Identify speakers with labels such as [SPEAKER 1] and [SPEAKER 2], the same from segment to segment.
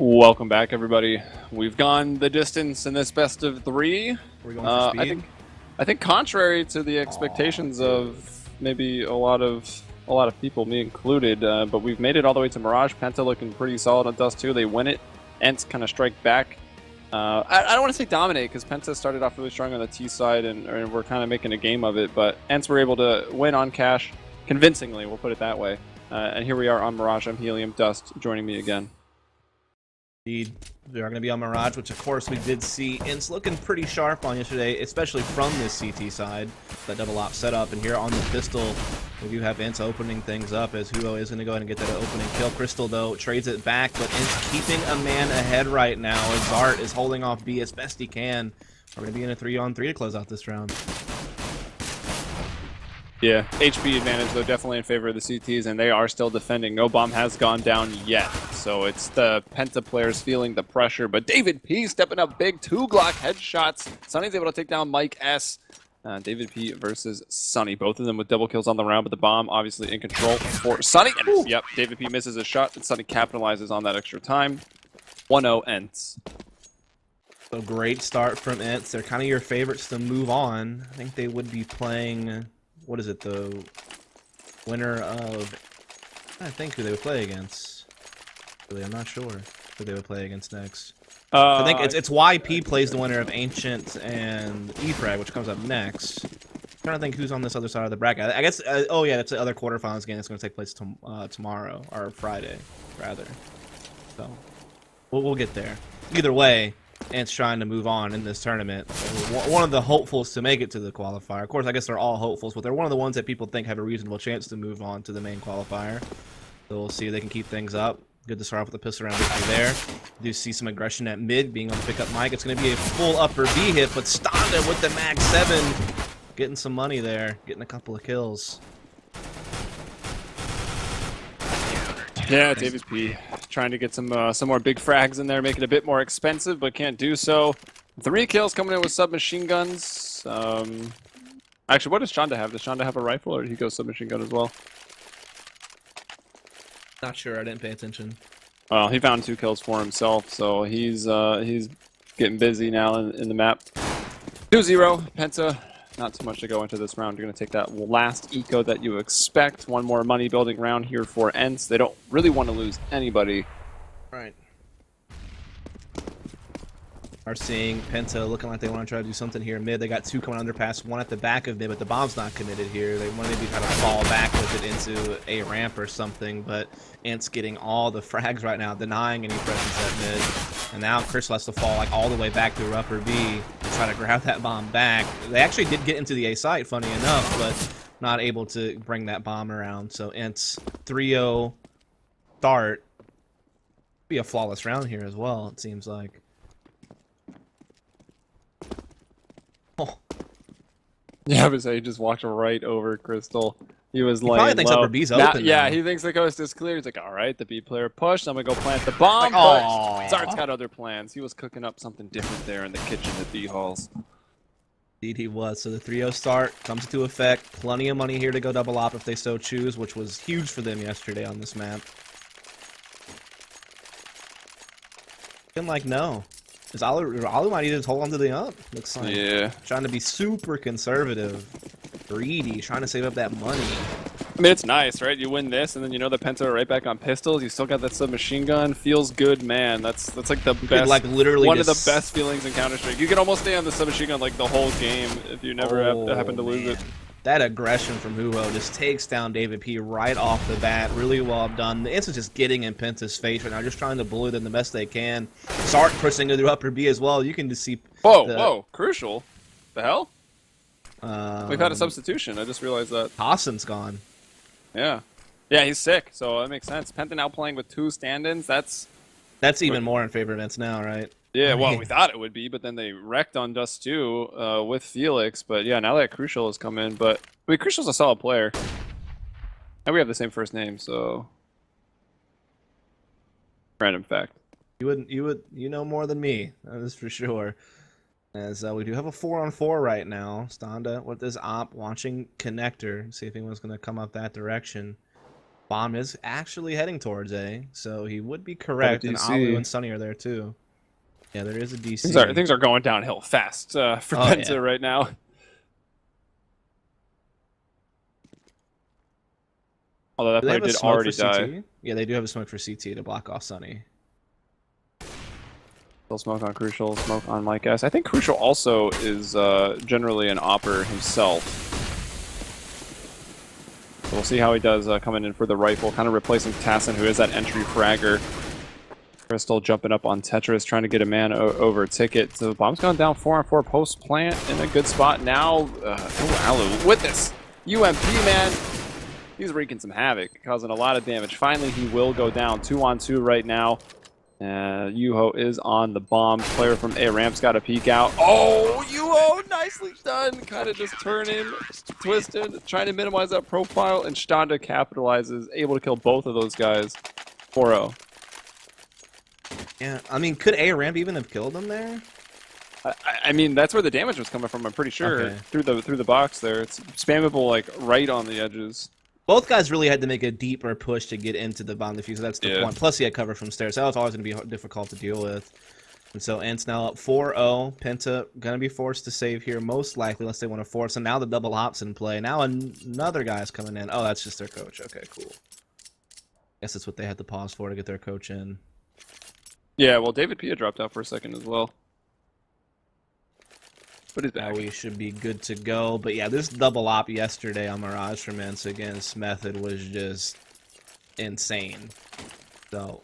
[SPEAKER 1] Welcome back, everybody. We've gone the distance in this best of three.
[SPEAKER 2] We're going for speed.
[SPEAKER 1] I think contrary to the expectations of maybe a lot of people, me included, but we've made it all the way to Mirage. Penta looking pretty solid on Dust 2. They win it. ENCE kind of strike back. I don't want to say dominate because Penta started off really strong on the T side and we're kind of making a game of it, but ENCE were able to win on cash convincingly, we'll put it that way. And here we are on Mirage. I'm Helium. Dust joining me again.
[SPEAKER 2] Indeed, we are going to be on Mirage, which of course we did see ENCE looking pretty sharp on yesterday, especially from this CT side, that double op setup. And here on the pistol, we do have ENCE opening things up as Huo is going to go ahead and get that opening kill. Crystal, though, trades it back, but ENCE keeping a man ahead right now as Zart is holding off B as best he can. We're going to be in a 3-on-3 to close out this round.
[SPEAKER 1] Yeah, HP advantage, though, definitely in favor of the CTs, and they are still defending. No bomb has gone down yet, so it's the Penta players feeling the pressure. But David P stepping up big, 2 Glock headshots. Sunny's able to take down Mike S. David P versus Sunny, both of them with double kills on the round, but the bomb obviously in control for Sunny. And, yep, David P misses a shot, and Sunny capitalizes on that extra time. 1-0 ENCE.
[SPEAKER 2] So great start from ENCE. They're kind of your favorites to move on. I think they would be playing... What is it, the winner of... I think who they would play against. Really, I'm not sure who they would play against next. I think it's YP plays the winner of Ancient and E-Frag, which comes up next. I'm trying to think who's on this other side of the bracket. I guess, oh yeah, that's the other quarterfinals game that's going to take place tomorrow, or Friday, rather. So, we'll get there. Either way, ENCE trying to move on in this tournament. One of the hopefuls to make it to the qualifier. Of course, I guess they're all hopefuls, but they're one of the ones that people think have a reasonable chance to move on to the main qualifier. So we'll see if they can keep things up. Good to start off with the pistol round victory there. Do see some aggression at mid, being able to pick up Mike. It's going to be a full upper B hit, but Stonda with the Mag 7 getting some money there, getting a couple of kills.
[SPEAKER 1] Yeah, David P trying to get some more big frags in there, make it a bit more expensive, but can't do so. 3 kills coming in with submachine guns. Actually, what does Shonda have? Does Shonda have a rifle, or did he go submachine gun as well?
[SPEAKER 2] Not sure. I didn't pay attention.
[SPEAKER 1] Well, he found 2 kills for himself, so he's getting busy now in the map. 2-0, Penta. Not too much to go into this round. You're going to take that last eco that you expect. One more money building round here for ENCE. They don't really want to lose anybody.
[SPEAKER 2] Right. Are seeing Penta looking like they want to try to do something here mid. They got 2 coming underpass, 1 at the back of mid, but the bomb's not committed here. They want to maybe try to fall back with it into a ramp or something, but ENCE getting all the frags right now, denying any presence at mid. And now Crystal has to fall like all the way back through upper B to try to grab that bomb back. They actually did get into the A site, funny enough, but not able to bring that bomb around. So ENCE 3-0 start. Be a flawless round here as well, it seems like. Oh.
[SPEAKER 1] Yeah, but he just walked right over Crystal. He was laying
[SPEAKER 2] probably thinks
[SPEAKER 1] low.
[SPEAKER 2] upper B's open
[SPEAKER 1] Yeah,
[SPEAKER 2] now.
[SPEAKER 1] he thinks the coast is clear. He's like, all right, the B player pushed. I'm going to go plant the bomb.
[SPEAKER 2] Like,
[SPEAKER 1] but Zart's got other plans. He was cooking up something different there in the kitchen at B halls.
[SPEAKER 2] Indeed he was. So the 3-0 start comes into effect. Plenty of money here to go double op if they so choose, which was huge for them yesterday on this map. Looking like no. Because Alu might just hold on to the up. Looks like.
[SPEAKER 1] Yeah.
[SPEAKER 2] Trying to be super conservative. Greedy. Trying to save up that money.
[SPEAKER 1] I mean, it's nice, right? You win this, and then you know the Penta are right back on pistols. You still got that submachine gun. Feels good, man. That's like the best.
[SPEAKER 2] Like literally
[SPEAKER 1] one of the best feelings in Counter-Strike. You can almost stay on the submachine gun like the whole game if you never happen to lose it.
[SPEAKER 2] That aggression from Huo just takes down David P right off the bat. Really well done. The ENCE is just getting in Penta's face right now, just trying to bully them the best they can. Zart pushing through upper B as well. You can just see.
[SPEAKER 1] Whoa, crucial. The hell? We've had a
[SPEAKER 2] Um,
[SPEAKER 1] substitution. I just realized that.
[SPEAKER 2] Hassan's gone.
[SPEAKER 1] Yeah. Yeah, he's sick, so that makes sense. Penta now playing with 2 stand-ins. That's
[SPEAKER 2] even more in favor of ENCE now, right?
[SPEAKER 1] yeah, well, we thought it would be, but then they wrecked on Dust 2 with Felix. But yeah, now that Crucial has come in, but I mean, Crucial's a solid player. And we have the same first name, so random fact.
[SPEAKER 2] You know more than me, that is for sure. As we do have a 4-on-4 right now. Stonda with this op watching connector. See if anyone's going to come up that direction. Bomb is actually heading towards A, so he would be correct. And
[SPEAKER 1] DC.
[SPEAKER 2] Alu and Sunny are there too. Yeah, there is a DC.
[SPEAKER 1] Things are going downhill fast for Penta right now. Although that player did already die.
[SPEAKER 2] Yeah, they do have a smoke for CT to block off Sunny.
[SPEAKER 1] Still smoke on Crucial, smoke on Mike S. I think Crucial also is generally an opper himself. So we'll see how he does coming in for the rifle, kind of replacing Tassin, who is that entry fragger. Crystal jumping up on Tetris, trying to get a man over Ticket. So the bomb's gone down 4-on-4 post plant in a good spot now. Alu with this UMP, man. He's wreaking some havoc, causing a lot of damage. Finally, he will go down 2-on-2 right now. Yuho is on the bomb. Player from A Ramp's got a peek out. Oh, Yuho, nicely done. Kind of just turning, twisting, trying to minimize that profile, and Standa capitalizes, able to kill both of those guys. 4-0.
[SPEAKER 2] Yeah, I mean, could A Ramp even have killed him there?
[SPEAKER 1] I mean, that's where the damage was coming from. I'm pretty sure
[SPEAKER 2] Okay.
[SPEAKER 1] through the box there. It's spammable like right on the edges.
[SPEAKER 2] Both guys really had to make a deeper push to get into the bomb diffuser. That's the point. Plus, he had cover from stairs. That was always going to be difficult to deal with. And so, ENCE now up 4-0. Penta going to be forced to save here, most likely, unless they want to force. And now the double hops in play. Now another guy's coming in. Oh, that's just their coach. Okay, cool. Guess that's what they had to pause for to get their coach in.
[SPEAKER 1] Yeah, well, David Pia dropped out for a second as well. But he's back.
[SPEAKER 2] Now we should be good to go. But yeah, this double op yesterday on Mirage from ENCE against Method was just insane. So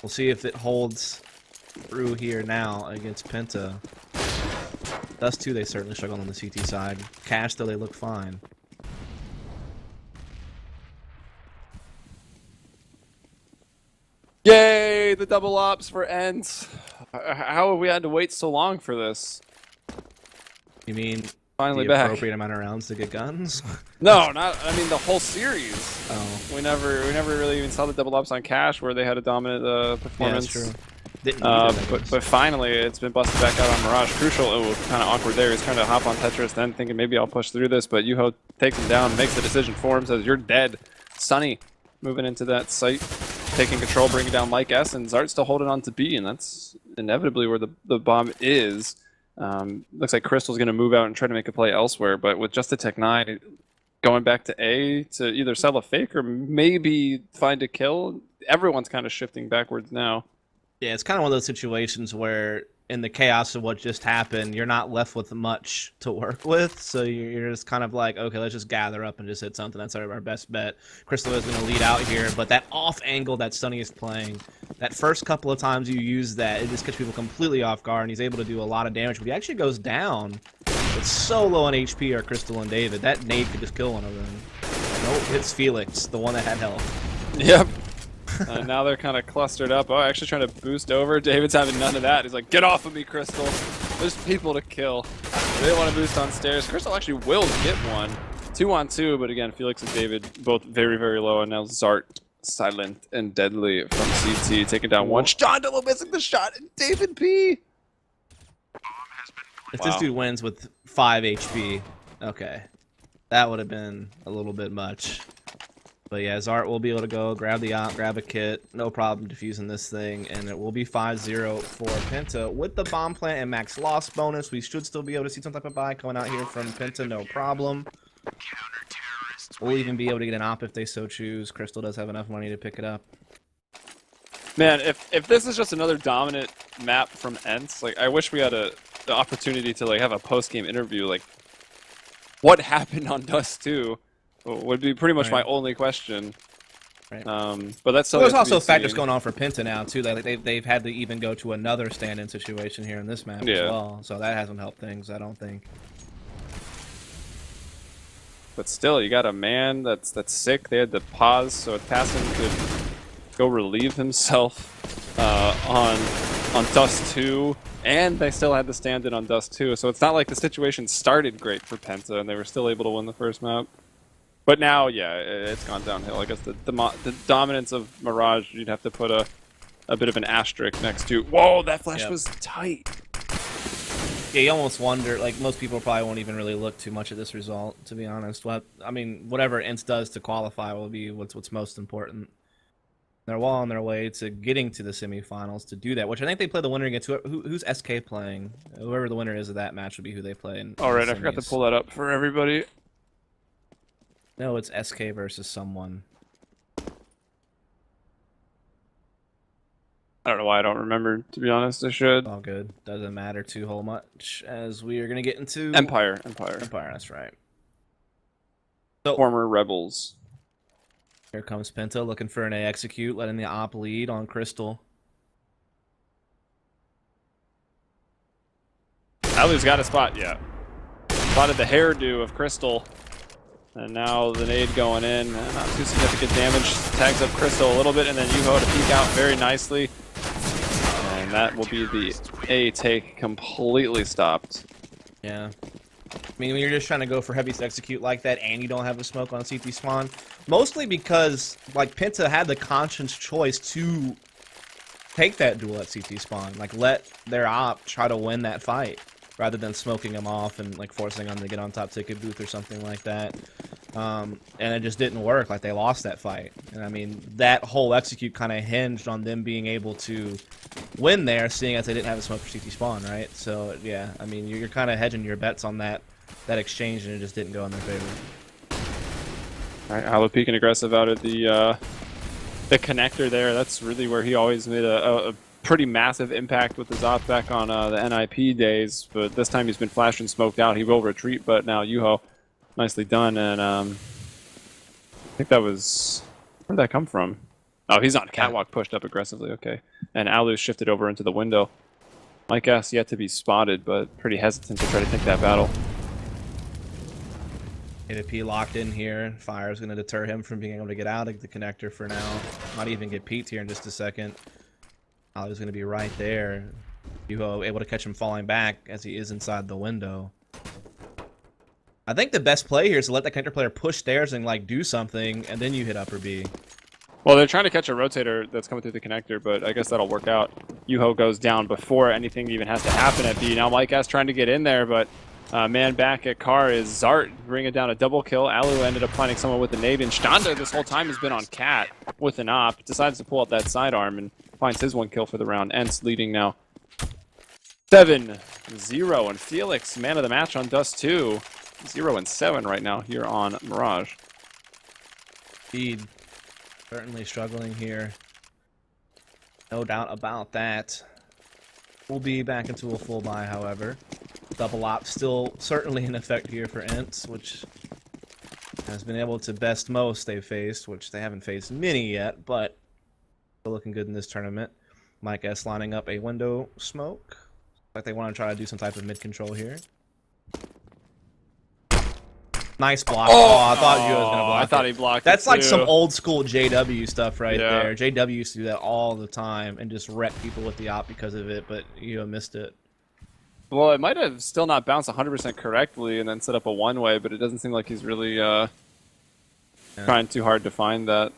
[SPEAKER 2] we'll see if it holds through here now against Penta. Dust 2, they certainly struggled on the CT side. Cash, though, they look fine.
[SPEAKER 1] Yay, the double ops for ENCE. How have we had to wait so long for this?
[SPEAKER 2] You mean
[SPEAKER 1] Finally
[SPEAKER 2] the
[SPEAKER 1] back.
[SPEAKER 2] appropriate amount of rounds to get guns?
[SPEAKER 1] No, not. I mean the whole series.
[SPEAKER 2] Oh,
[SPEAKER 1] We never really even saw the double ops on Cash where they had a dominant performance.
[SPEAKER 2] yeah, that's true. Didn't need it, I guess.
[SPEAKER 1] But finally, it's been busted back out on Mirage. Crucial, it was kind of awkward there. He's trying to hop on Tetris, then thinking maybe I'll push through this, but Yuho takes him down, makes the decision for him, says you're dead. Sunny moving into that site, taking control, bringing down Mike S, and Zart still holding on to B, and that's inevitably where the bomb is. Looks like Crystal's going to move out and try to make a play elsewhere, but with just a Tech 9 going back to A to either sell a fake or maybe find a kill, everyone's kind of shifting backwards now.
[SPEAKER 2] Yeah, it's kind of one of those situations where in the chaos of what just happened, you're not left with much to work with. So you're just kind of like, okay, let's just gather up and just hit something. That's our best bet. Crystal is going to lead out here, but that off angle that Sunny is playing, that first couple of times you use that, it just catches people completely off guard, and he's able to do a lot of damage. But he actually goes down. It's so low on HP are Crystal and David. That nade could just kill one of them. Nope, it's Felix, the one that had health.
[SPEAKER 1] Yep. Now they're kind of clustered up. Oh, actually trying to boost over. David's having none of that. He's like, get off of me, Crystal. There's people to kill. They didn't want to boost on stairs. Crystal actually will get one. 2-on-2, but again, Felix and David both very, very low. And now Zart, silent and deadly from CT, taking down one. Standa missing the shot. And David P.
[SPEAKER 2] If this dude wins with 5 HP, okay. That would have been a little bit much. But yeah, Zart will be able to go grab the op, grab a kit, no problem defusing this thing, and it will be 5-0 for Penta. With the bomb plant and max loss bonus, we should still be able to see some type of buy coming out here from Penta, no problem. We'll even be able to get an op if they so choose. Crystal does have enough money to pick it up.
[SPEAKER 1] Man, if this is just another dominant map from ENCE, like I wish we had the opportunity to like have a post-game interview, like what happened on Dust 2 would be pretty much my only question.
[SPEAKER 2] Right.
[SPEAKER 1] But that's so.
[SPEAKER 2] Well, there's also factors going on for Penta now too. That they've had to even go to another stand-in situation here in this map as well. So that hasn't helped things, I don't think.
[SPEAKER 1] But still, you got a man that's sick. They had to pause so Tassin could go relieve himself on Dust 2, and they still had to stand in on Dust 2. So it's not like the situation started great for Penta, and they were still able to win the first map. But now, yeah, it's gone downhill. I guess the dominance of Mirage, you'd have to put a bit of an asterisk next to. Whoa, that flash was tight.
[SPEAKER 2] Yeah, you almost wonder, like, most people probably won't even really look too much at this result, to be honest. I mean, whatever ENCE does to qualify will be what's most important. They're well on their way to getting to the semifinals to do that, which I think they play the winner against who's SK playing. Whoever the winner is of that match would be who they play in
[SPEAKER 1] All right,
[SPEAKER 2] the
[SPEAKER 1] I forgot to
[SPEAKER 2] semis.
[SPEAKER 1] pull that up for everybody.
[SPEAKER 2] No, it's SK versus someone.
[SPEAKER 1] I don't know why I don't remember, to be honest. I should.
[SPEAKER 2] All good. Doesn't matter too whole much, as we are going to get into...
[SPEAKER 1] Empire,
[SPEAKER 2] Empire, that's right.
[SPEAKER 1] So, former Rebels.
[SPEAKER 2] Here comes Penta looking for an A execute, letting the op lead on Crystal.
[SPEAKER 1] Alu's got a spot, yeah. Spotted the hairdo of Crystal. And now the nade going in. Not too significant damage. Tags up Crystal a little bit, and then Yuho to peek out very nicely. And that will be the A take completely stopped.
[SPEAKER 2] Yeah. I mean, when you're just trying to go for heavy to execute like that and you don't have a smoke on CT spawn, mostly because, like, Penta had the conscious choice to take that duel at CT spawn. Like, let their op try to win that fight rather than smoking them off and, like, forcing them to get on top ticket booth or something like that. And it just didn't work. Like, they lost that fight. And, I mean, that whole execute kind of hinged on them being able to win there, seeing as they didn't have a smoke for CT spawn, right? So, yeah, I mean, you're kind of hedging your bets on that exchange, and it just didn't go in their favor.
[SPEAKER 1] All right, Alu peeking aggressive out of the connector there. That's really where he always made a pretty massive impact with his op back on the NIP days. But this time he's been flashed and smoked out. He will retreat, but now Yuho, nicely done. And I think that was... Where'd that come from? Oh, he's on catwalk, pushed up aggressively. Okay. And Alu shifted over into the window. Mike S yet to be spotted, but pretty hesitant to try to take that battle.
[SPEAKER 2] HLTV locked in here. Fire is going to deter him from being able to get out of the connector for now. Might even get peeked here in just a second. Alu's going to be right there. Yuho able to catch him falling back as he is inside the window. I think the best play here is to let the connector player push stairs and, like, do something, and then you hit upper B.
[SPEAKER 1] Well, they're trying to catch a rotator that's coming through the connector, but I guess that'll work out. Yuho goes down before anything even has to happen at B. Now Mike S trying to get in there, but man back at car is Zart, bringing down a double kill. Alu ended up finding someone with a nade, and Standa this whole time has been on Cat with an op. Decides to pull out that sidearm and finds his one kill for the round. ENCE leading now 7-0, and Felix, man of the match on Dust 2. 0-7 right now here on Mirage.
[SPEAKER 2] Speed. Certainly struggling here. No doubt about that. We'll be back into a full buy, however. Double op still certainly in effect here for ENCE, which has been able to best most they've faced, which they haven't faced many yet, but still looking good in this tournament. Mike S lining up a window smoke. Like they want to try to do some type of mid control here. Nice block. Oh, I thought you was gonna block.
[SPEAKER 1] I thought he blocked.
[SPEAKER 2] That's
[SPEAKER 1] it
[SPEAKER 2] like
[SPEAKER 1] too.
[SPEAKER 2] some old school JW stuff right
[SPEAKER 1] Yeah.
[SPEAKER 2] there. JW used to do that all the time and just wreck people with the op because of it, but you missed it.
[SPEAKER 1] Well, it might have still not bounced 100% correctly and then set up a one-way, but it doesn't seem like he's really trying too hard to find that.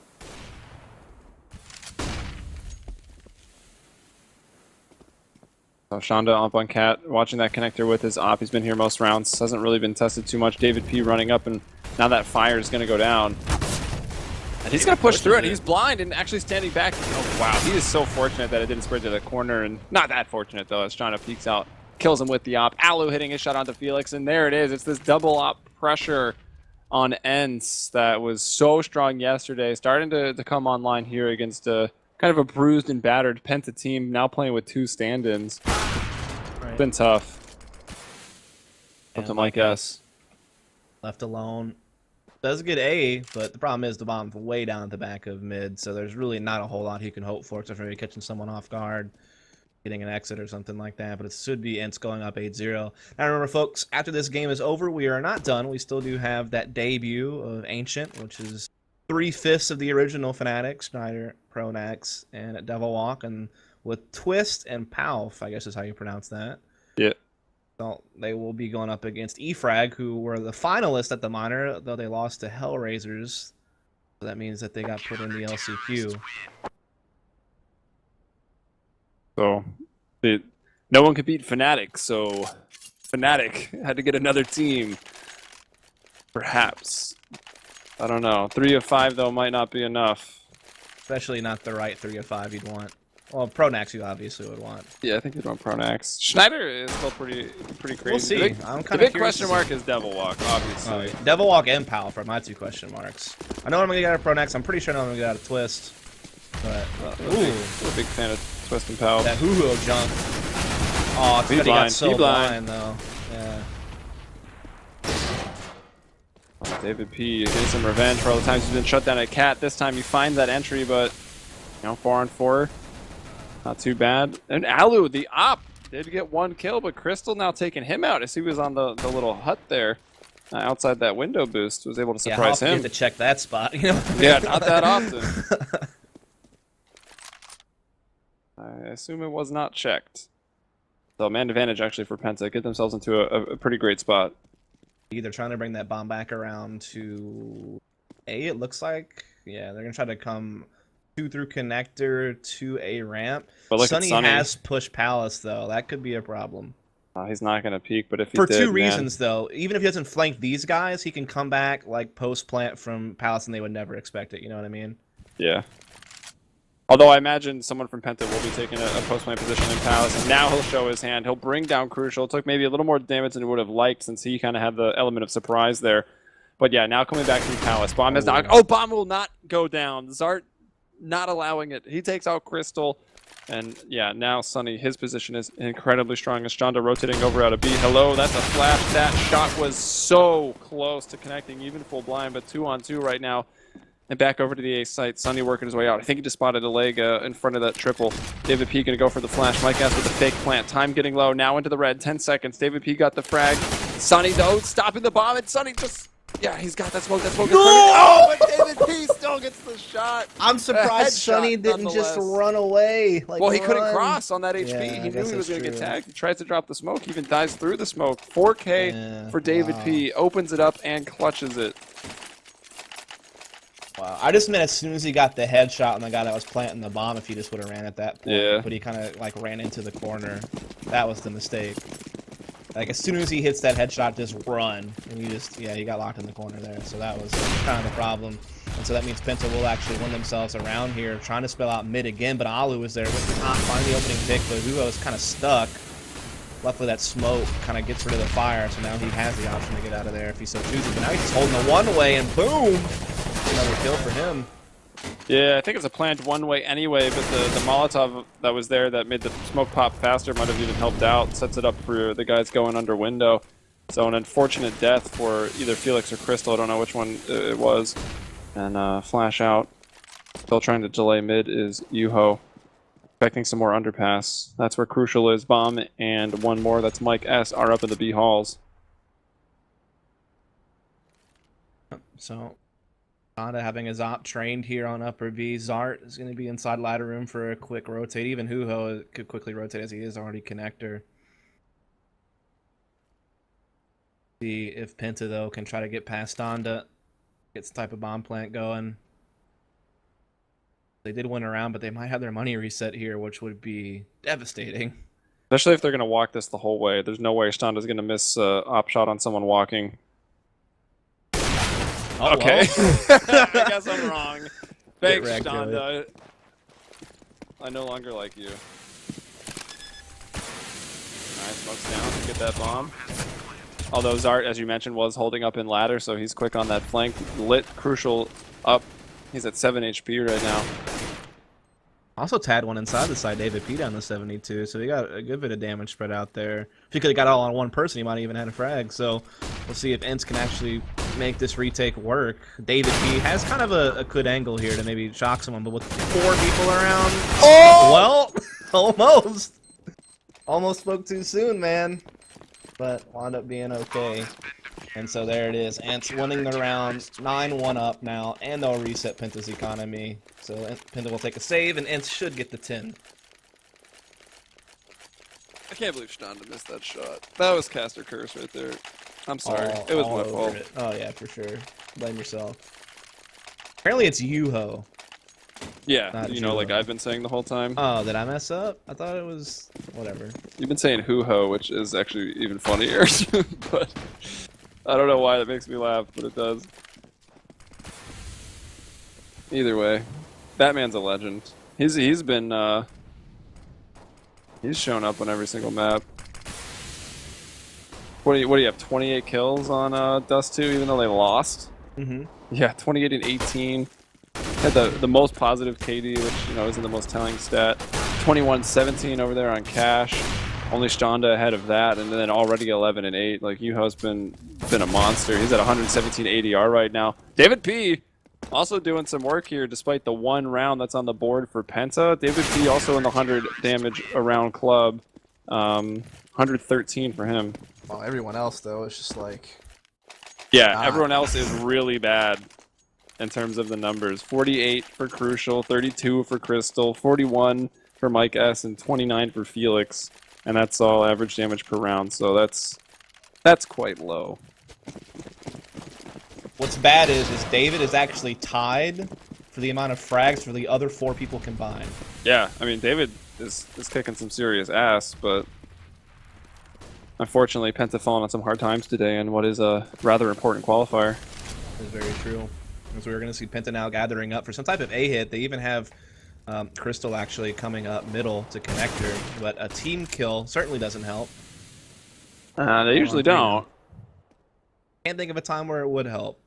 [SPEAKER 1] So Shonda up on Cat, watching that connector with his op. He's been here most rounds. Hasn't really been tested too much. David P running up, and now that fire is going to go down. And he's going to push through it. He's blind and actually standing back. Oh, wow. He is so fortunate that it didn't spread to the corner. And not that fortunate, though, as Shonda peeks out. Kills him with the op. Alu hitting his shot onto Felix, and there it is. It's this double op pressure on ENCE that was so strong yesterday. Starting to come online here against kind of a bruised and battered Penta team, now playing with two stand-ins. Right. Been tough. Up to Mike S.
[SPEAKER 2] Left alone. Does get A, but the problem is the bomb's way down at the back of mid, so there's really not a whole lot he can hope for, except for maybe catching someone off guard, getting an exit or something like that, but it should be ENCE going up 8-0. Now remember, folks, after this game is over, we are not done. We still do have that debut of Ancient, which is 3/5 of the original Fnatic, Schneider, Pronax, and Devil Walk, and with Twist and Palf, I guess is how you pronounce that.
[SPEAKER 1] Yeah.
[SPEAKER 2] So they will be going up against EFrag, who were the finalists at the minor, though they lost to Hellraisers. So that means that they got put in the LCQ.
[SPEAKER 1] So no one could beat Fnatic, so Fnatic had to get another team. Perhaps. I don't know. 3 of 5 though might not be enough.
[SPEAKER 2] Especially not the right 3 of 5 you'd want. Well, Pronax you obviously would want.
[SPEAKER 1] Yeah, I think you'd want Pronax. Schneider is still pretty crazy.
[SPEAKER 2] We'll see.
[SPEAKER 1] The big question mark is Devil Walk, obviously.
[SPEAKER 2] Oh, yeah. Devil Walk and Pal for my 2 question marks. I know I'm gonna get out of Pronax. I'm pretty sure I'm gonna get out of Twist. But
[SPEAKER 1] I'm a big fan of Twist and Pal.
[SPEAKER 2] that hoo-hoo jump. Oh, it's because he got so blind though. Yeah.
[SPEAKER 1] Oh, David P getting some revenge for all the times he's been shut down at Cat. This time he finds that entry, but 4-on-4. Not too bad. And Alu, the op, did get 1 kill, but Crystal now taking him out as he was on the little hut there outside that window boost. Was able to surprise him.
[SPEAKER 2] You have to check that spot. You know?
[SPEAKER 1] Yeah, not that often. I assume it was not checked. So man advantage actually for Penta. Get themselves into a pretty great spot.
[SPEAKER 2] Either trying to bring that bomb back around to A, it looks like. Yeah, they're going to try to come 2 through connector to A ramp.
[SPEAKER 1] But look
[SPEAKER 2] Sunny
[SPEAKER 1] at Sunny
[SPEAKER 2] has pushed Palace, though. That could be a problem.
[SPEAKER 1] He's not going to peek, but if he
[SPEAKER 2] For
[SPEAKER 1] did,
[SPEAKER 2] 2 reasons, though. Even if he doesn't flank these guys, he can come back, like, post-plant from Palace, and they would never expect it. You know what I mean?
[SPEAKER 1] Yeah. Although I imagine someone from Penta will be taking a post-plant position in Palace, and now he'll show his hand. He'll bring down Crucial. It took maybe a little more damage than he would have liked since he kind of had the element of surprise there. But yeah, now coming back from Palace. Bomb is not... Oh, Bomb will not go down. Zart not allowing it. He takes out Crystal. And yeah, now Sunny, his position is incredibly strong. As Shonda rotating over out of B. Hello, that's a flash. That shot was so close to connecting, even full blind, but 2-on-2 right now. And back over to the A site. Sunny working his way out. I think he just spotted a leg in front of that triple. David P going to go for the flash. Mike S with the fake plant. Time getting low. Now into the red. 10 seconds. David P got the frag. Sunny though stopping the bomb. And Sunny just... Yeah, he's got that smoke. That smoke is perfect. Oh, but David P still gets the shot.
[SPEAKER 2] I'm surprised Sunny didn't just run away. Like,
[SPEAKER 1] well, he couldn't cross on that HP.
[SPEAKER 2] Yeah,
[SPEAKER 1] he knew he was going to get tagged. He tries to drop the smoke. He even dives through the smoke. 4K for David P. Opens it up and clutches it.
[SPEAKER 2] Wow. I just meant as soon as he got the headshot on the guy that was planting the bomb, if he just would have ran at that point.
[SPEAKER 1] Yeah.
[SPEAKER 2] But he kind of like ran into the corner. That was the mistake. Like as soon as he hits that headshot, just run. And you just, yeah, he got locked in the corner there. So that was kind of the problem. And so that means Penta will actually win themselves around here, trying to spell out mid again. But Alu is there with the top, finding the opening pick. But Hugo is kind of stuck. Luckily that smoke kind of gets rid of the fire. So now he has the option to get out of there if he so chooses. But now he's just holding the one-way and boom! Another kill for him.
[SPEAKER 1] Yeah, I think it's a planned one-way anyway, but the Molotov that was there that made the smoke pop faster might have even helped out. Sets it up for the guys going under window. So an unfortunate death for either Felix or Crystal. I don't know which one it was. And flash out. Still trying to delay mid is Yuho. Expecting some more underpass. That's where Crucial is. Bomb and one more. That's Mike S. are up in the B halls.
[SPEAKER 2] So... Honda having his op trained here on upper B. Zart is going to be inside ladder room for a quick rotate. Even Huho could quickly rotate as he is already connector. See if Penta, though, can try to get past Honda. Get some type of bomb plant going. They did win a round, but they might have their money reset here, which would be devastating.
[SPEAKER 1] Especially if they're going to walk this the whole way. There's no way Stonda's going to miss op shot on someone walking.
[SPEAKER 2] Oh,
[SPEAKER 1] okay.
[SPEAKER 2] Well.
[SPEAKER 1] I guess I'm wrong. Thanks, Shonda. I no longer like you. Alright, smokes down to get that bomb. Although Zart, as you mentioned, was holding up in ladder, so he's quick on that flank. Lit Crucial up. He's at 7 HP right now.
[SPEAKER 2] Also tagged one inside the side, David P down to 72, so he got a good bit of damage spread out there. If he could have got all on one person, he might have even had a frag. So we'll see if ENCE can actually make this retake work. David P has kind of a good angle here to maybe shock someone, but with 4 people around, well, almost. Almost spoke too soon, man. But wound up being okay. And so there it is. ENCE winning the round, 9-1 up now, and they'll reset Penta's economy. So Penta will take a save, and ENCE should get the 10.
[SPEAKER 1] I can't believe Shonda missed that shot. That was caster curse right there. I'm sorry. It was my fault.
[SPEAKER 2] Oh yeah, for sure. Blame yourself. Apparently it's Yuho.
[SPEAKER 1] Yeah,
[SPEAKER 2] Not
[SPEAKER 1] you know, like
[SPEAKER 2] Juho.
[SPEAKER 1] I've been saying the whole time.
[SPEAKER 2] Oh, did I mess up? I thought it was whatever.
[SPEAKER 1] You've been saying hoo-ho, which is actually even funnier. But I don't know why that makes me laugh, but it does. Either way, Batman's a legend. He's been he's shown up on every single map. What do you have? 28 kills on Dust 2, even though they lost.
[SPEAKER 2] Mm-hmm.
[SPEAKER 1] Yeah, 28 and 18. Had the most positive KD, which you know isn't the most telling stat. 21-17 over there on Cash. Only Stonda ahead of that, and then already 11 and 8. Like Yuho's been a monster. He's at 117 ADR right now. David P. also doing some work here, despite the one round that's on the board for Penta. David P. also in the 100 damage around club. 113 for him.
[SPEAKER 3] Well, everyone else though is just like.
[SPEAKER 1] Yeah, everyone else is really bad in terms of the numbers. 48 for Crucial, 32 for Crystal, 41 for Mike S, and 29 for Felix. And that's all average damage per round, so that's quite low.
[SPEAKER 2] What's bad is David is actually tied for the amount of frags for the other 4 people combined.
[SPEAKER 1] Yeah, I mean, David is kicking some serious ass, but unfortunately, Penta fallen on some hard times today in what is a rather important qualifier.
[SPEAKER 2] That's very true. As we're going to see Penta now gathering up for some type of A-hit. They even have Crystal actually coming up middle to connect her, but a team kill certainly doesn't help.
[SPEAKER 1] They usually don't.
[SPEAKER 2] Can't think of a time where it would help.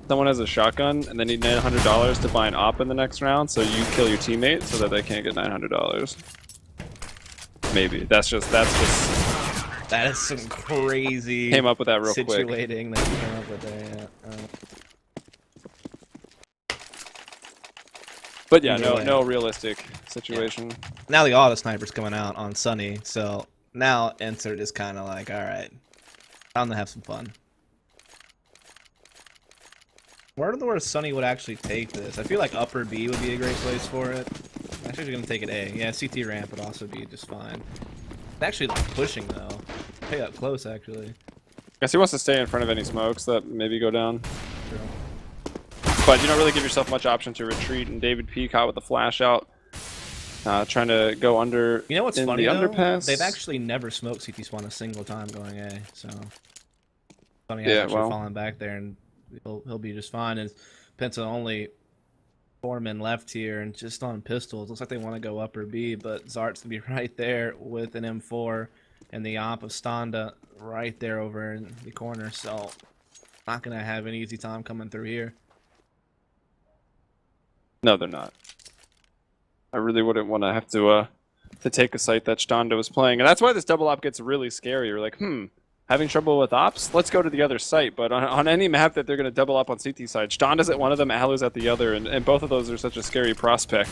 [SPEAKER 1] Someone has a shotgun, and they need $900 to buy an op in the next round, so you kill your teammate so that they can't get $900. Maybe. That's just
[SPEAKER 2] That is some crazy
[SPEAKER 1] came up with that real quick.
[SPEAKER 2] situating that you came up with there, yeah.
[SPEAKER 1] But yeah, no realistic situation.
[SPEAKER 2] Yeah. Now the auto sniper's coming out on Sunny, so now Insert is kind of like, alright, time to have some fun. Where do where Sunny would actually take this? I feel like upper B would be a great place for it. I'm actually going to take it A. Yeah, CT ramp would also be just fine. It's actually like pushing though. Pay up close actually.
[SPEAKER 1] Guess he wants to stay in front of any smokes that maybe go down.
[SPEAKER 2] True.
[SPEAKER 1] But you don't really give yourself much option to retreat, and David P. caught with the flash out. Trying to go under.
[SPEAKER 2] You know what's
[SPEAKER 1] in
[SPEAKER 2] funny
[SPEAKER 1] the
[SPEAKER 2] though?
[SPEAKER 1] underpass.
[SPEAKER 2] They've actually never smoked CT spawn a single time going A, so Sunny has
[SPEAKER 1] Yeah,
[SPEAKER 2] actually
[SPEAKER 1] well.
[SPEAKER 2] fallen back there and he'll be just fine. And Penta only 4 men left here and just on pistols. Looks like they want to go upper B, but Zart's to be right there with an M4 and the op of Stonda right there over in the corner. So not gonna have an easy time coming through here.
[SPEAKER 1] No, they're not. I really wouldn't want to have to take a site that Stonda was playing, and that's why this double op gets really scary. You're like, having trouble with ops? Let's go to the other site. But on any map that they're going to double up on CT side, Stonda's at one of them, Alu's at the other, and both of those are such a scary prospect.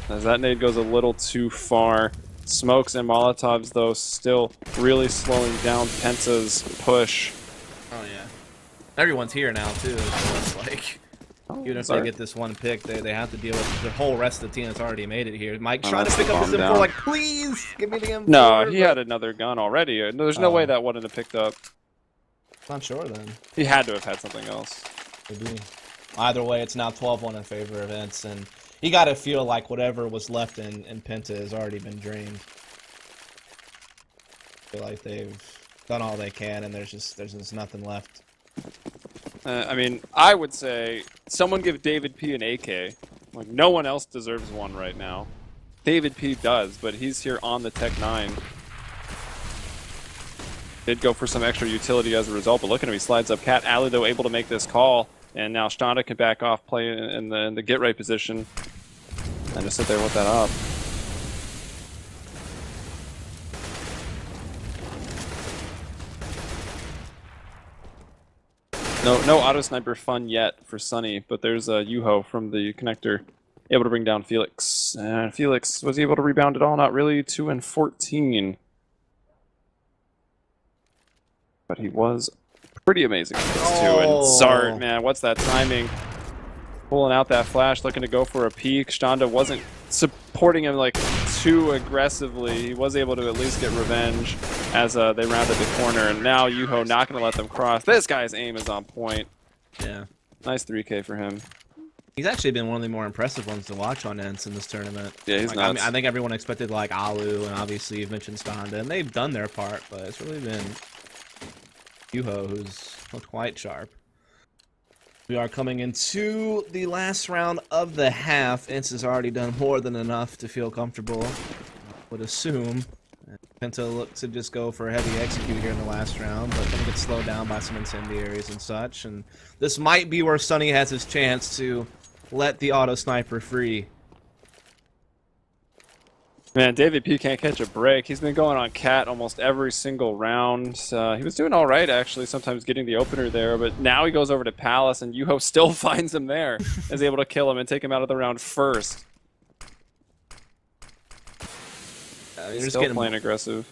[SPEAKER 1] As that nade goes a little too far. Smokes and Molotovs, though, still really slowing down Penta's push.
[SPEAKER 2] Oh yeah, everyone's here now too. So it's like, even if they get this one pick, they have to deal with the whole rest of the team that's already made it here. Mike trying to pick up his M4, like, please give me the M4.
[SPEAKER 1] No, he had another gun already. There's no way that wouldn't have picked up.
[SPEAKER 2] Not sure then.
[SPEAKER 1] He had to have had something else.
[SPEAKER 2] Maybe. Either way, it's now 12-1 in favor of ENCE, and you got to feel like whatever was left in Penta has already been drained. I feel like they've done all they can, and there's just nothing left.
[SPEAKER 1] I mean, I would say someone give David P an AK. Like, no one else deserves one right now. David P does, but he's here on the Tech 9. Did go for some extra utility as a result, but look at him, he slides up Cat. Alu, though, able to make this call, and now Stonda can back off, play in the get-right position, and just sit there with that up. No auto sniper fun yet for Sunny, but there's a Yuho from the connector able to bring down Felix. And Felix, was he able to rebound at all? Not really. 2 and 14. But he was pretty amazing at this too. And Zart, man, what's that timing? Pulling out that flash, looking to go for a peek. Stonda wasn't supporting him like too aggressively. He was able to at least get revenge as they rounded the corner. And now Yuho not going to let them cross. This guy's aim is on point.
[SPEAKER 2] Yeah.
[SPEAKER 1] Nice 3K for him.
[SPEAKER 2] He's actually been one of the more impressive ones to watch on ENCE in this tournament.
[SPEAKER 1] Yeah, he's
[SPEAKER 2] like,
[SPEAKER 1] nuts.
[SPEAKER 2] I think everyone expected like Alu, and obviously you've mentioned Stonda, and they've done their part, but it's really been Yuho who's looked quite sharp. We are coming into the last round of the half. ENCE has already done more than enough to feel comfortable, I would assume. Penta looks to just go for a heavy execute here in the last round, but then gets slowed down by some incendiaries and such. And this might be where Sunny has his chance to let the auto sniper free.
[SPEAKER 1] Man, David P can't catch a break. He's been going on Cat almost every single round. He was doing all right, actually, sometimes getting the opener there, but now he goes over to Palace, and Yuho still finds him there, is able to kill him and take him out of the round first. He's still playing aggressive.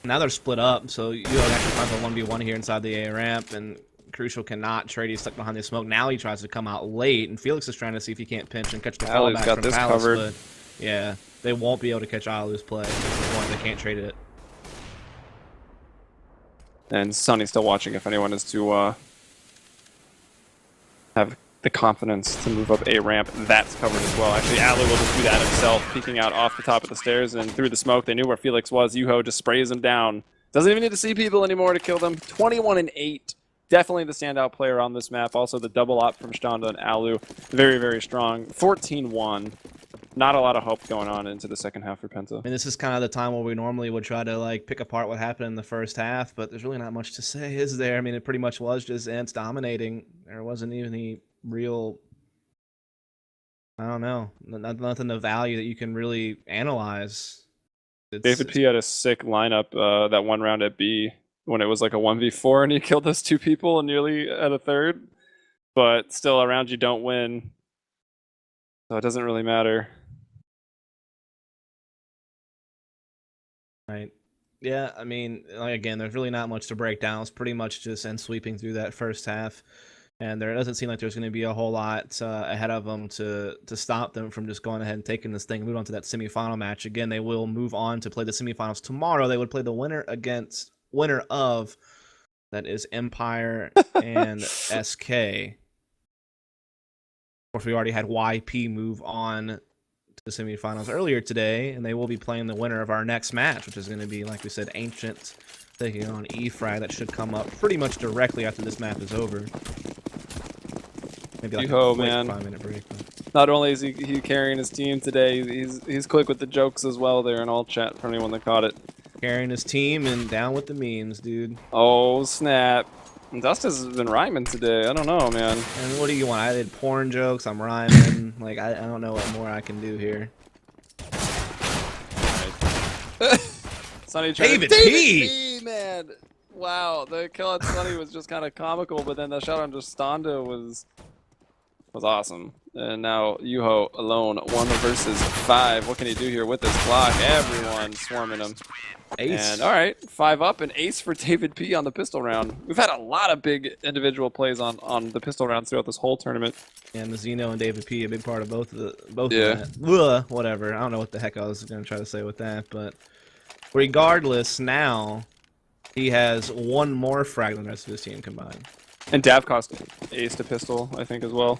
[SPEAKER 2] Now they're split up, so Yuho actually finds a 1v1 here inside the A ramp, and Crucial cannot trade. He's stuck behind the smoke. Now he tries to come out late, and Felix is trying to see if he can't pinch and catch the fallback
[SPEAKER 1] got
[SPEAKER 2] from
[SPEAKER 1] this
[SPEAKER 2] Palace,
[SPEAKER 1] covered.
[SPEAKER 2] But yeah, they won't be able to catch Alu's play. At this point, they can't trade it.
[SPEAKER 1] And Sunny's still watching if anyone is to have the confidence to move up A ramp. That's covered as well. Actually, Alu will just do that himself, peeking out off the top of the stairs and through the smoke. They knew where Felix was. Yuho just sprays him down. Doesn't even need to see people anymore to kill them. 21-8. Definitely the standout player on this map. Also the double op from Stonda and Alu. Very, very strong. 14-1. Not a lot of hope going on into the second half for Penta.
[SPEAKER 2] I mean, this is kind of the time where we normally would try to like pick apart what happened in the first half, but there's really not much to say, is there? I mean, it pretty much was just ENCE dominating. There wasn't even any real, I don't know, nothing of value that you can really analyze.
[SPEAKER 1] David P had a sick lineup that one round at B when it was like a 1v4 and he killed those two people and nearly at a third. But still, a round you don't win, so it doesn't really matter.
[SPEAKER 2] Right. Yeah, I mean, like, again, there's really not much to break down. It's pretty much just ENCE sweeping through that first half. And there doesn't seem like there's going to be a whole lot ahead of them to stop them from just going ahead and taking this thing, move on to that semifinal match. Again, they will move on to play the semifinals tomorrow. They would play the winner of, that is Empire and SK. Of course, we already had YP move on to the semifinals earlier today, and they will be playing the winner of our next match, which is going to be, like we said, Ancient taking on E-Frag. That should come up pretty much directly after this map is over. Maybe like
[SPEAKER 1] Yuho,
[SPEAKER 2] a quick
[SPEAKER 1] man.
[SPEAKER 2] 5-minute break. But
[SPEAKER 1] Not only is he carrying his team today, he's quick with the jokes as well there in all chat for anyone that caught it.
[SPEAKER 2] carrying his team and down with the memes, dude.
[SPEAKER 1] Oh, snap. Dust has been rhyming today. I don't know, man.
[SPEAKER 2] And what do you want? I did porn jokes. I'm rhyming. Like, I don't know what more I can do here.
[SPEAKER 1] Sunny
[SPEAKER 2] David P!
[SPEAKER 1] P, man. Wow, the kill at Sunny was just kind of comical, but then the shot on Stonda was awesome. And now Yuho alone, 1 versus 5. What can he do here with this clock? Everyone swarming him.
[SPEAKER 2] Ace.
[SPEAKER 1] And all right, 5 up, and ace for David P on the pistol round. We've had a lot of big individual plays on the pistol rounds throughout this whole tournament.
[SPEAKER 2] And the Xeno and David P, a big part of both of
[SPEAKER 1] Yeah.
[SPEAKER 2] that. Ugh, whatever. I don't know what the heck I was going to try to say with that, but regardless, now he has 1 more frag than the rest of his team combined.
[SPEAKER 1] And Dav cost ace to pistol, I think, as well.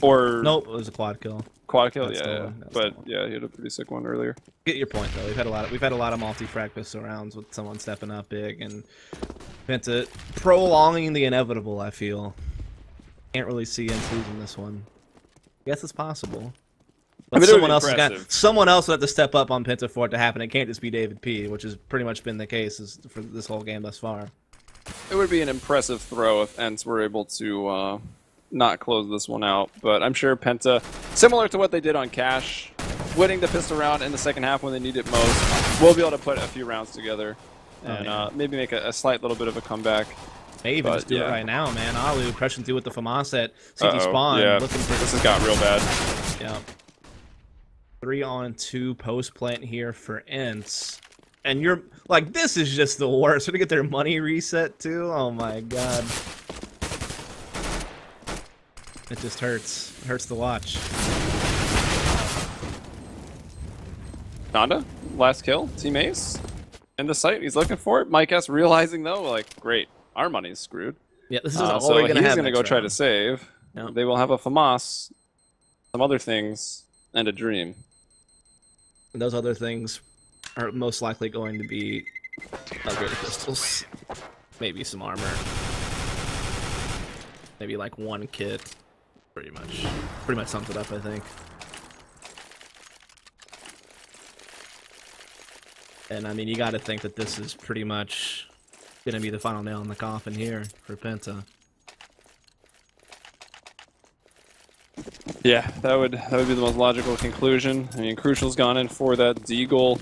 [SPEAKER 1] Or
[SPEAKER 2] Nope, it was a quad kill.
[SPEAKER 1] quad kill,
[SPEAKER 2] That's
[SPEAKER 1] yeah.
[SPEAKER 2] stolen. That's
[SPEAKER 1] But
[SPEAKER 2] stolen.
[SPEAKER 1] yeah, he had a pretty sick one earlier.
[SPEAKER 2] Get your point though. We've had a lot of multi-frag pistol rounds with someone stepping up big and Penta prolonging the inevitable. I feel can't really see ENCE losing this one. Guess it's possible. But
[SPEAKER 1] I mean, it would be
[SPEAKER 2] someone else would have to step up on Penta for it to happen. It can't just be David P, which has pretty much been the case for this whole game thus far.
[SPEAKER 1] It would be an impressive throw if ENCE were able to not close this one out. But I'm sure Penta, similar to what they did on Cash, winning the pistol round in the second half when they need it most, will be able to put a few rounds together and maybe make a slight little bit of a comeback.
[SPEAKER 2] Maybe
[SPEAKER 1] But,
[SPEAKER 2] just do
[SPEAKER 1] yeah.
[SPEAKER 2] it right now, man. Alu pressing through with the FAMAS at CT spawn.
[SPEAKER 1] Yeah,
[SPEAKER 2] Looking for
[SPEAKER 1] this has got real bad.
[SPEAKER 2] Yeah. 3-on-2 post plant here for ENCE. And you're like, this is just the worst. We're gonna get their money reset too. Oh my god. It just hurts. It hurts to watch.
[SPEAKER 1] Nanda, last kill, team ace. In the site, he's looking for it. Mike S realizing though, like, great, our money's screwed.
[SPEAKER 2] Yeah, this is all
[SPEAKER 1] So
[SPEAKER 2] we're gonna
[SPEAKER 1] he's
[SPEAKER 2] have.
[SPEAKER 1] gonna go try to save.
[SPEAKER 2] Yep.
[SPEAKER 1] They will have a FAMAS, some other things, and a dream.
[SPEAKER 2] And those other things are most likely going to be upgraded pistols, maybe some armor, maybe like one kit. Pretty much sums it up, I think. And I mean, you got to think that this is pretty much going to be the final nail in the coffin here for Penta.
[SPEAKER 1] Yeah, that would be the most logical conclusion. I mean, Crucial's gone in for that Deagle,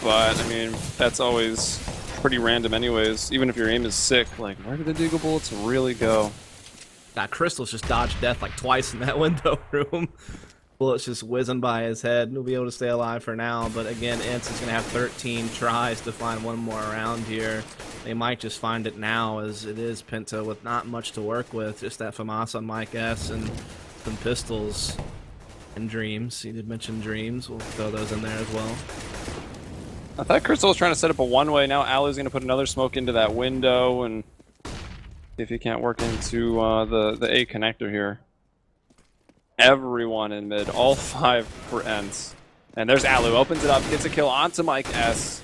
[SPEAKER 1] but I mean, that's always pretty random anyways. Even if your aim is sick, like, where do the Deagle bullets really go?
[SPEAKER 2] That Crystal's just dodged death like twice in that window room. Bullets just whizzing by his head. He'll be able to stay alive for now, but again, ENCE is going to have 13 tries to find one more round here. They might just find it now, as it is Penta with not much to work with. Just that FAMAS on Mike S and some pistols and Dreams. He did mention Dreams. We'll throw those in there as well.
[SPEAKER 1] I thought Crystal was trying to set up a one-way. Now Alu's going to put another smoke into that window and see if he can't work into the A connector here. Everyone in mid, all 5 for ENCE. And there's Alu, opens it up, gets a kill onto Mike S.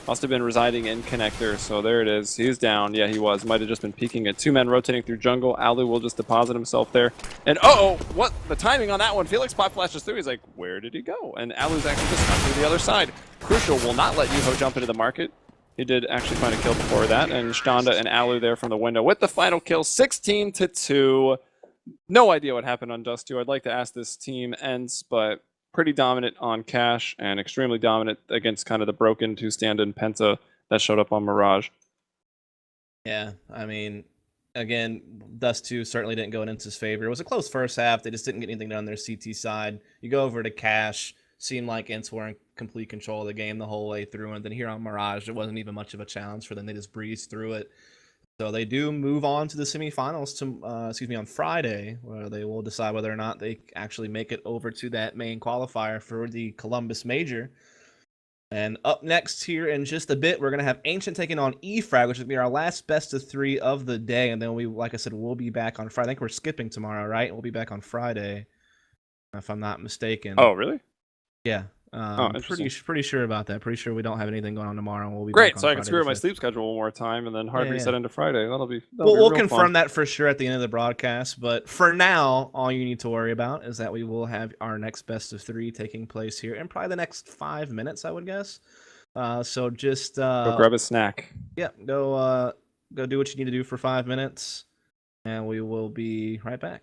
[SPEAKER 1] Must have been residing in connector, so there it is. He's down. Yeah, he was. Might have just been peeking at 2 men rotating through jungle. Alu will just deposit himself there. And uh-oh, what? The timing on that one. Felix pop flashes through. He's like, where did he go? And Alu's actually just stuck through the other side. Crucial will not let Yuho jump into the market. He did actually find a kill before that. And Shtonda and Alu there from the window with the final kill, 16-2. No idea what happened on Dust 2. I'd like to ask this team ENCE, but pretty dominant on Cash and extremely dominant against kind of the broken 2-stand-in Penta that showed up on Mirage.
[SPEAKER 2] Yeah, I mean, again, Dust 2 certainly didn't go in ENCE's favor. It was a close first half. They just didn't get anything done on their CT side. You go over to Cash, seemed like ENCE were in complete control of the game the whole way through, and then here on Mirage, it wasn't even much of a challenge for them. They just breezed through it. So they do move on to the semifinals on Friday, where they will decide whether or not they actually make it over to that main qualifier for the Columbus Major. And up next here in just a bit, we're going to have Ancient taking on EFrag, which will be our last best of 3 of the day. And then we, like I said, we'll be back on Friday. I think we're skipping tomorrow, right? We'll be back on Friday, if I'm not mistaken.
[SPEAKER 1] Oh, really?
[SPEAKER 2] Yeah. I'm pretty sure about that. Pretty sure we don't have anything going on tomorrow. We'll be
[SPEAKER 1] great,
[SPEAKER 2] back on
[SPEAKER 1] so I can
[SPEAKER 2] Friday
[SPEAKER 1] screw up
[SPEAKER 2] the
[SPEAKER 1] my
[SPEAKER 2] 5th.
[SPEAKER 1] sleep schedule one more time and then hard
[SPEAKER 2] Yeah,
[SPEAKER 1] reset into Friday. That'll be
[SPEAKER 2] we'll
[SPEAKER 1] real
[SPEAKER 2] confirm
[SPEAKER 1] fun.
[SPEAKER 2] that for sure at the end of the broadcast. But for now, all you need to worry about is that we will have our next best of 3 taking place here in probably the next 5 minutes, I would guess. So just
[SPEAKER 1] Go grab a snack.
[SPEAKER 2] Yeah, go do what you need to do for 5 minutes, and we will be right back.